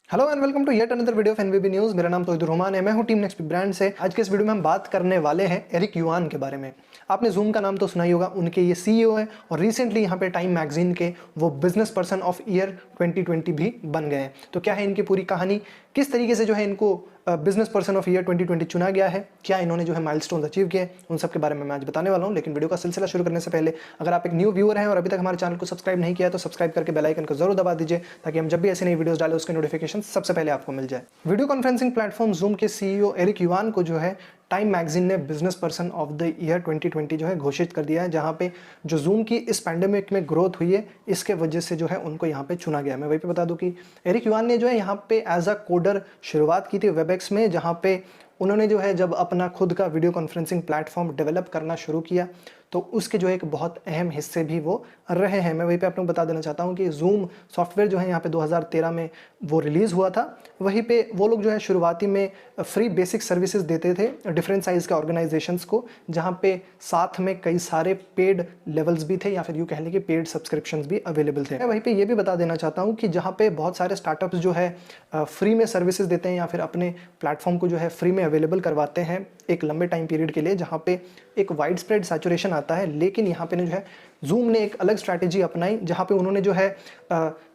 Hello and welcome to yet another video of NVB news. मेरा नाम तौहीद रहमान है, मैं हूं टीम नेक्स्ट बिग ब्रांड से। आज के इस वीडियो में हम बात करने वाले हैं एरिक युआन के बारे में। आपने जूम का नाम तो सुना ही होगा, उनके ये सीईओ हैं और रिसेंटली यहाँ पे टाइम मैगजीन के वो बिजनेस पर्सन ऑफ ईयर 2020 भी बन गए हैं। तो क्या है इनकी पूरी कहानी, किस तरीके से जो है इनको बिजनेस पर्सन ऑफ ईयर 2020 चुना गया है, क्या इन्होंने जो है माइलस्टोन्स अचीव किए, उन सब के बारे में मैं आज बताने वाला हूं। लेकिन वीडियो का सिलसिला शुरू करने से पहले अगर आप एक न्यू व्यूअर हैं और अभी तक हमारे चैनल को सब्सक्राइब नहीं किया है तो सब्सक्राइब करके बेल आइकन को जरूर दबा दीजिए, ताकि हम जब भी ऐसी नई वीडियोस डालें उसके नोटिफिकेशन सबसे पहले आपको मिल जाए। वीडियो कॉन्फ्रेंसिंग प्लेटफॉर्म जूम के सीईओ एरिक युआन को जो है टाइम मैगजीन ने business person of the year 2020 जो है घोषित कर दिया है, जहां पे जो जूम की इस पैंडेमिक में ग्रोथ हुई है इसके वजह से जो है उनको यहां पे चुना गया। मैं वहीं पे बता दूं कि एरिक युआन ने जो है यहां पे एज अ कोडर शुरुआत की थी वेबएक्स में, जहां पे उन्होंने जो है जब अपना खुद का वीडियो कॉन्फ्रेंसिंग प्लेटफॉर्म डेवलप करना शुरू किया तो उसके जो एक बहुत अहम हिस्से भी वो रहे हैं। मैं वहीं पे आप लोग बता देना चाहता हूं कि जूम सॉफ्टवेयर जो है यहाँ पे 2013 में वो रिलीज़ हुआ था। वहीं पे वो लोग जो है शुरुआती में फ्री बेसिक सर्विसेज देते थे डिफरेंट साइज़ के ऑर्गेनाइजेशंस को, जहाँ पे साथ में कई सारे पेड लेवल्स भी थे या फिर यूँ कह लें कि पेड सब्सक्रिप्शंस भी अवेलेबल थे। मैं वहीं पे ये भी बता देना चाहता हूँ कि जहाँ पे बहुत सारे स्टार्टअप्स जो है फ्री में सर्विसेज देते हैं या फिर अपने प्लेटफॉर्म को जो है फ्री में अवेलेबल करवाते हैं एक लंबे टाइम पीरियड के लिए, जहाँ पे एक वाइड स्प्रेड सैचुरेशन आता है। लेकिन यहाँ पे जो है जूम ने एक अलग स्ट्रैटेजी अपनाई, जहाँ पे उन्होंने जो है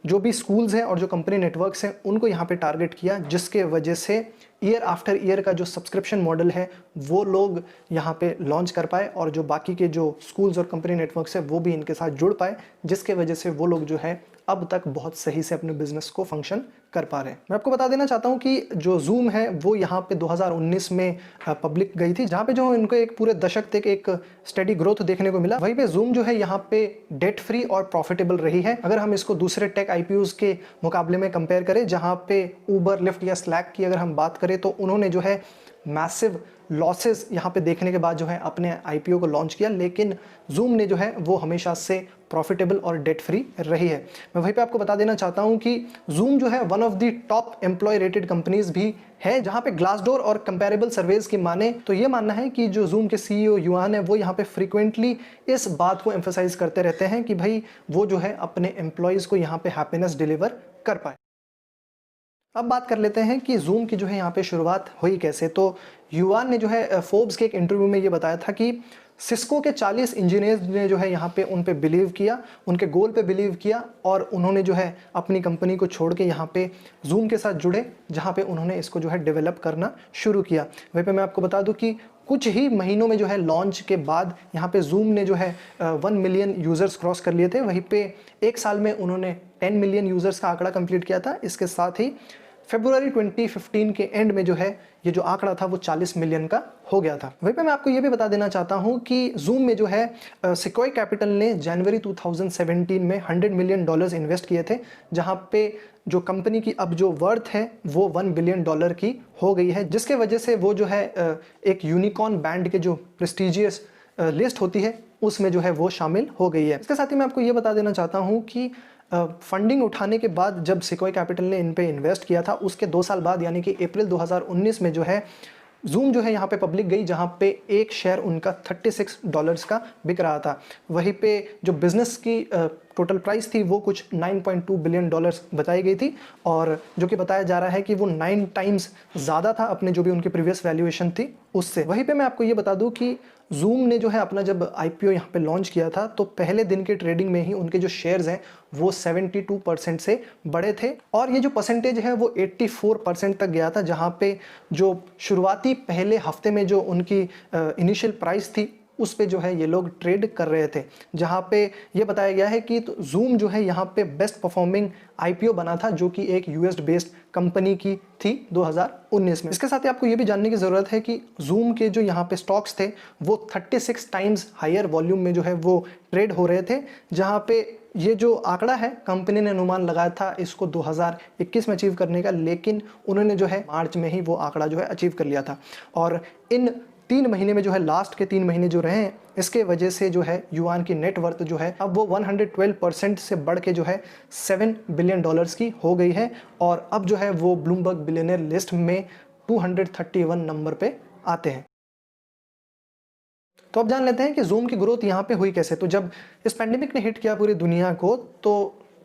जो भी स्कूल्स हैं और जो कंपनी नेटवर्क्स हैं उनको यहाँ पे टारगेट किया, जिसके वजह से ईयर आफ्टर ईयर का जो सब्सक्रिप्शन मॉडल है वो लोग यहाँ पे लॉन्च कर पाए और जो बाकी के जो स्कूल्स और कंपनी नेटवर्क्स है वो भी इनके साथ जुड़ पाए, जिसके वजह से वो लोग जो है अब तक बहुत सही से अपने बिजनेस को फंक्शन कर पा रहे हैं। मैं आपको बता देना चाहता हूं कि जो जूम है वो यहाँ पे 2019 में पब्लिक गई थी, जहाँ पे जो इनको एक पूरे दशक तक एक स्टेडी ग्रोथ देखने को मिला। वहीं पे जूम जो है यहाँ पे डेट फ्री और प्रॉफिटेबल रही है। अगर हम इसको दूसरे टेक आईपीओज के मुकाबले में कंपेयर करें, जहाँ पे उबर, लिफ्ट या स्लैक की अगर हम बात करें तो उन्होंने जो है मैसिव लॉसेस यहाँ पे देखने के बाद जो है अपने आईपीओ को लॉन्च किया, लेकिन जूम ने जो है वो हमेशा से प्रॉफिटेबल और डेट फ्री रही है। मैं वहीं पे आपको बता देना चाहता हूँ कि जूम जो है one of the top employ rated companies भी है, जहाँ पे ग्लासडोर और कंपैरेबल सर्वेज की माने तो ये मानना है कि जो जूम के सीईओ युआन है वो यहाँ पे फ्रीक्वेंटली इस बात को एम्फसाइज करते रहते हैं कि भाई वो जो है अपने एम्प्लॉयज़ को यहाँ पे हैप्पीनेस डिलीवर कर पाए। अब बात कर लेते हैं कि जूम की जो है यहाँ पे शुरुआत हुई कैसे। तो युआन ने जो है फोर्ब्स के एक इंटरव्यू में ये बताया था कि सिस्को के 40 इंजीनियर्स ने जो है यहाँ पे उन पे बिलीव किया, उनके गोल पे बिलीव किया और उन्होंने जो है अपनी कंपनी को छोड़ के यहाँ पे जूम के साथ जुड़े, जहाँ पे उन्होंने इसको जो है डेवलप करना शुरू किया। वहीं पे मैं आपको बता दूँ कि कुछ ही महीनों में जो है लॉन्च के बाद यहाँ पे जूम ने जो है 1 मिलियन यूज़र्स क्रॉस कर लिए थे। वहीं पे एक साल में उन्होंने 10 मिलियन यूज़र्स का आंकड़ा कंप्लीट किया था। इसके साथ ही फरवरी 2015 के एंड में जो है ये जो आंकड़ा था वो 40 मिलियन का हो गया था। वहीं पे मैं आपको ये भी बता देना चाहता हूँ कि जूम में जो है सिक्वॉय कैपिटल ने जनवरी 2017 में $100 मिलियन इन्वेस्ट किए थे, जहाँ पे जो कंपनी की अब जो वर्थ है वो $1 बिलियन की हो गई है, जिसके वजह से वो जो है एक यूनिकॉर्न बैंड के जो प्रेस्टिजियस लिस्ट होती है उसमें जो है वो शामिल हो गई है। इसके साथ ही मैं आपको ये बता देना चाहता हूँ कि फंडिंग उठाने के बाद जब सिक्वॉय कैपिटल ने इन पे इन्वेस्ट किया था उसके 2 साल बाद यानी कि अप्रैल 2019 में जो है जूम जो है यहाँ पे पब्लिक गई, जहाँ पे एक शेयर उनका $36 का बिक रहा था। वहीं पे जो बिजनेस की टोटल प्राइस थी वो कुछ $9.2 बिलियन बताई गई थी, और जो कि बताया जा रहा है कि वो 9 टाइम्स ज़्यादा था अपने जो भी उनकी प्रीवियस वैल्यूएशन थी उससे। वहीं पे मैं आपको ये बता दूं कि जूम ने जो है अपना जब आईपीओ यहाँ पे लॉन्च किया था तो पहले दिन के ट्रेडिंग में ही उनके जो शेयर्स हैं वो 72% से बढ़े थे, और ये जो परसेंटेज है वो 84% तक गया था, जहाँ पे जो शुरुआती पहले हफ्ते में जो उनकी इनिशियल प्राइस थी उस पे जो है ये लोग ट्रेड कर रहे थे, जहाँ पे ये बताया गया है कि तो जूम जो है यहाँ पे बेस्ट परफॉर्मिंग आईपीओ बना था, जो कि एक यूएस बेस्ड कंपनी की थी 2019 में। इसके साथ ही आपको ये भी जानने की ज़रूरत है कि जूम के जो यहाँ पे स्टॉक्स थे वो 36 टाइम्स हायर वॉल्यूम में जो है वो ट्रेड हो रहे थे, जहाँ पे ये जो आंकड़ा है कंपनी ने अनुमान लगाया था इसको 2021 में अचीव करने का, लेकिन उन्होंने जो है मार्च में ही वो आंकड़ा जो है अचीव कर लिया था। और इन 3 महीने में जो है लास्ट के 3 महीने जो रहे हैं इसके वजह से जो है युआन की नेटवर्थ जो है अब वो 112% से बढ़ के जो है $7 बिलियन की हो गई है, और अब जो है वो ब्लूमबर्ग बिलियनर लिस्ट में 231 नंबर पे आते हैं। तो अब जान लेते हैं कि जूम की ग्रोथ यहाँ पे हुई कैसे। तो जब इस पैंडेमिक ने हिट किया पूरी दुनिया को तो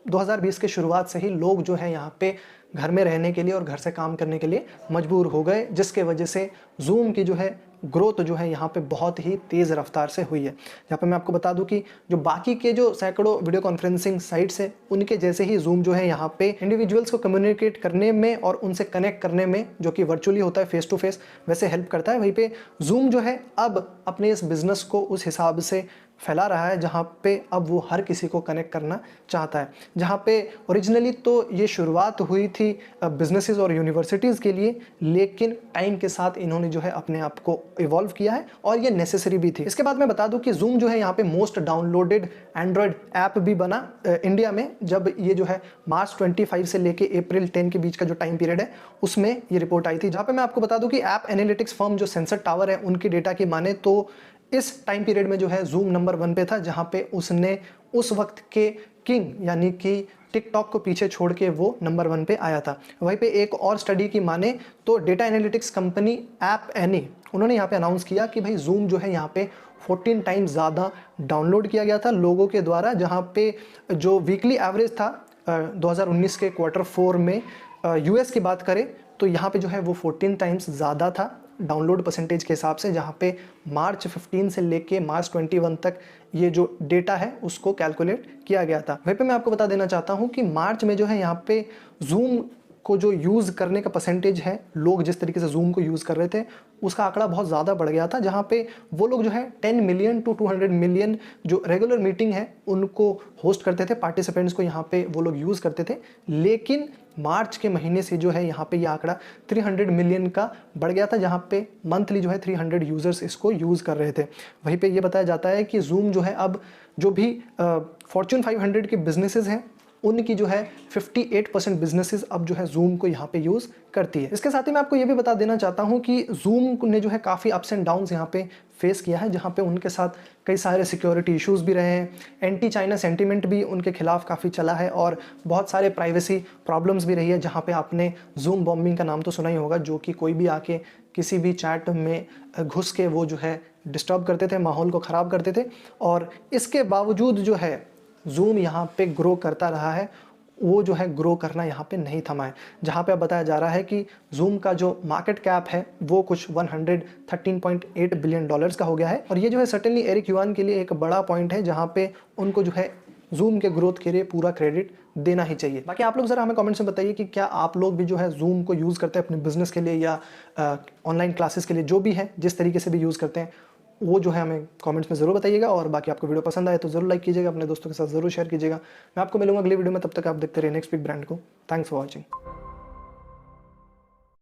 2020 के शुरुआत से ही लोग जो है यहाँ पे घर में रहने के लिए और घर से काम करने के लिए मजबूर हो गए, जिसके वजह से जूम की जो है ग्रोथ जो है यहाँ पे बहुत ही तेज़ रफ्तार से हुई है। यहाँ पे मैं आपको बता दूं कि जो बाकी के जो सैकड़ों वीडियो कॉन्फ्रेंसिंग साइट्स हैं उनके जैसे ही जूम जो है यहाँ पे इंडिविजुअल्स को कम्युनिकेट करने में और उनसे कनेक्ट करने में, जो कि वर्चुअली होता है फेस टू फेस, वैसे हेल्प करता है। वहीं पे जूम जो है अब अपने इस बिज़नेस को उस हिसाब से फैला रहा है जहाँ पे अब वो हर किसी को कनेक्ट करना चाहता है। जहाँ पे ओरिजिनली तो ये शुरुआत हुई थी बिजनेसेस और यूनिवर्सिटीज़ के लिए, लेकिन टाइम के साथ इन्होंने जो है अपने आप को इवॉल्व किया है और ये नेसेसरी भी थी। इसके बाद मैं बता दूं कि जूम जो है यहाँ पे मोस्ट डाउनलोडेड एंड्रॉयड ऐप भी बना इंडिया में, जब ये जो है मार्च 25 से लेके अप्रैल 10 के बीच का जो टाइम पीरियड है उसमें ये रिपोर्ट आई थी। जहाँ पे मैं आपको बता दूं कि ऐप एनालिटिक्स फर्म जो सेंसर टावर है उनकी डेटा की माने तो इस टाइम पीरियड में जो है जूम नंबर 1 पे था, जहां पे उसने उस वक्त के किंग यानी कि टिकटॉक को पीछे छोड़ के वो नंबर 1 पे आया था। वहीं पे एक और स्टडी की माने तो data analytics company app any, उन्होंने यहाँ पे अनाउंस किया कि भाई जूम जो है यहाँ पे 14 टाइम्स ज़्यादा डाउनलोड किया गया था लोगों के द्वारा, जहाँ पे जो वीकली एवरेज था 2019 के Q4 में यूएस की बात करें तो यहाँ पे जो है वो 14 टाइम्स ज़्यादा था डाउनलोड परसेंटेज के हिसाब से, जहाँ पे मार्च 15 से लेके मार्च 21 तक ये जो डेटा है उसको कैलकुलेट किया गया था। वहीं पे मैं आपको बता देना चाहता हूँ कि मार्च में जो है यहाँ पे जूम को जो यूज़ करने का परसेंटेज है, लोग जिस तरीके से जूम को यूज़ कर रहे थे उसका आंकड़ा बहुत ज़्यादा बढ़ गया था, जहाँ पे वो लोग जो है 10 मिलियन टू 200 मिलियन जो रेगुलर मीटिंग है उनको होस्ट करते थे, पार्टिसिपेंट्स को यहाँ पे वो लोग यूज़ करते थे। लेकिन मार्च के महीने से जो है यहाँ पे ये आंकड़ा 300 मिलियन का बढ़ गया था, जहाँ पे मंथली जो है 300 यूज़र्स इसको यूज़ कर रहे थे। वहीं पे ये बताया जाता है कि जूम जो है अब जो भी फॉर्च्यून 500 के बिजनेसेस हैं उनकी जो है 58% बिजनेसेस अब जो है जूम को यहाँ पे यूज़ करती है। इसके साथ ही मैं आपको ये भी बता देना चाहता हूँ कि जूम ने जो है काफ़ी अप्स एंड डाउन्स यहाँ पे फेस किया है, जहाँ पे उनके साथ कई सारे सिक्योरिटी इश्यूज़ भी रहे हैं, एंटी चाइना सेंटीमेंट भी उनके खिलाफ काफ़ी चला है और बहुत सारे प्राइवेसी प्रॉब्लम्स भी रही है। जहाँ पे आपने जूम बॉम्बिंग का नाम तो सुना ही होगा, जो कि कोई भी आके किसी भी चैट में घुस के वो जो है डिस्टर्ब करते थे, माहौल को ख़राब करते थे। और इसके बावजूद जो है जूम यहाँ पे ग्रो करता रहा है, वो जो है ग्रो करना यहाँ पे नहीं थमा है। जहाँ पे अब बताया जा रहा है कि जूम का जो मार्केट कैप है वो कुछ 113.8 बिलियन डॉलर्स का हो गया है। और ये जो है सर्टेनली एरिक युआन के लिए एक बड़ा पॉइंट है, जहाँ पे उनको जो है जूम के ग्रोथ के लिए पूरा क्रेडिट देना ही चाहिए। बाकी आप लोग ज़रा हमें कमेंट्स में बताइए कि क्या आप लोग भी जो है जूम को यूज़ करते हैं अपने बिजनेस के लिए या ऑनलाइन क्लासेस के लिए, जो भी है जिस तरीके से भी यूज़ करते हैं वो जो है हमें कमेंट्स में ज़रूर बताइएगा। और बाकी आपको वीडियो पसंद आए तो ज़रूर लाइक कीजिएगा, अपने दोस्तों के साथ ज़रूर शेयर कीजिएगा। मैं आपको मिलूंगा अगली वीडियो में, तब तक आप देखते रहिए नेक्स्ट बिग ब्रांड को। Thanks for watching.